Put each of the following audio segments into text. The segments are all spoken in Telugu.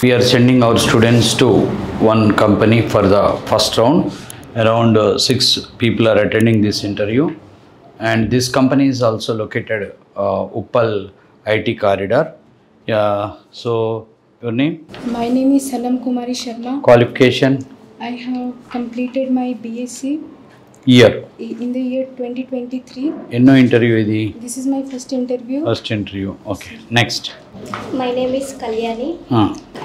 We are sending our students to one company for the first round. Around 6 people are attending this interview, and this company is also located Uppal IT corridor. Yeah. So your name? My name is Salam Kumari Sharma. Qualification? I have completed my BSc Year? in the year 2023. Enno interview idi? This is my first interview. First interview. Okay. Next. My name is Kalyani.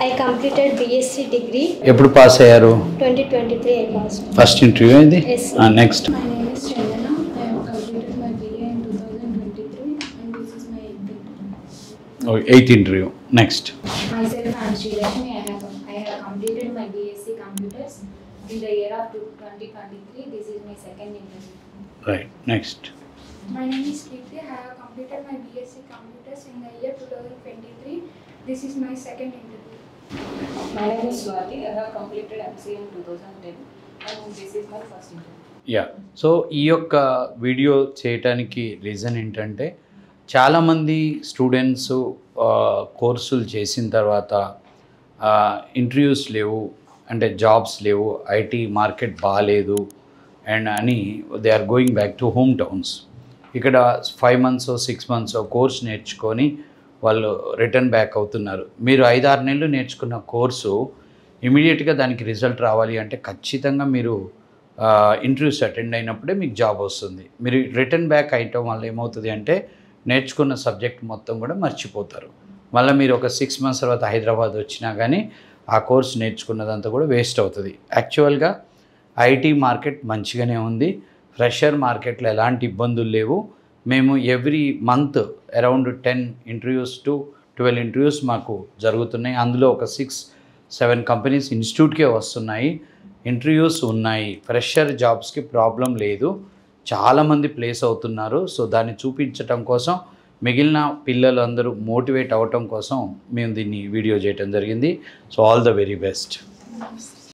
I completed BSc degree. ఎప్పుడు పాస్ అయ్యారు? 2023 I passed. ఫస్ట్ ఇంటర్వ్యూ ఇది? Yes. Next. My name is Chandana. I have completed my BA in 2023 and this is my 8th interview. Next. Myself, I am Srilakshmi. I have completed my BSc Computers in the year of 2023. This is my second interview. Right. Next. My name is Kirti. I have completed my BSc Computers in the year 2023. This is my second interview. My name is Swati. I have completed MCA in 2010 and this is my first interview. Yeah so ఈ యొక్క వీడియో చేయటానికి రీజన్ ఏంటంటే చాలామంది స్టూడెంట్స్ కోర్సులు చేసిన తర్వాత ఇంటర్వ్యూస్ లేవు, అంటే జాబ్స్ లేవు, ఐటీ మార్కెట్ బాగాలేదు అండ్ అని they are going back to home towns. ఇక్కడ 5 months 6 months కోర్స్ నేర్చుకొని వాళ్ళు రిటర్న్ బ్యాక్ అవుతున్నారు. మీరు 5-6 నెలలు నేర్చుకున్న కోర్సు ఇమీడియట్గా దానికి రిజల్ట్ రావాలి అంటే ఖచ్చితంగా మీరు ఇంటర్వ్యూస్ అటెండ్ అయినప్పుడే మీకు జాబ్ వస్తుంది. మీరు రిటర్న్ బ్యాక్ అయ్యటం వల్ల ఏమవుతుంది అంటే నేర్చుకున్న సబ్జెక్ట్ మొత్తం కూడా మర్చిపోతారు. మళ్ళీ మీరు ఒక 6 months తర్వాత హైదరాబాద్ వచ్చినా కానీ ఆ కోర్స్ నేర్చుకున్నదంతా కూడా వేస్ట్ అవుతుంది. యాక్చువల్గా ఐటీ మార్కెట్ మంచిగానే ఉంది, ఫ్రెషర్ మార్కెట్లో ఎలాంటి ఇబ్బందులు లేవు. మేము every month around 10 interviews to 12 interviews మాకు జరుగుతున్నాయి. అందులో ఒక 6-7 కంపెనీస్ ఇన్స్టిట్యూట్కే వస్తున్నాయి, ఇంటర్వ్యూస్ ఉన్నాయి. ఫ్రెషర్ జాబ్స్కి ప్రాబ్లం లేదు, చాలామంది ప్లేస్ అవుతున్నారు. సో దాన్ని చూపించటం కోసం మిగిలిన పిల్లలందరూ మోటివేట్ అవ్వటం కోసం మేము దీన్ని వీడియో చేయటం జరిగింది. So all the very best.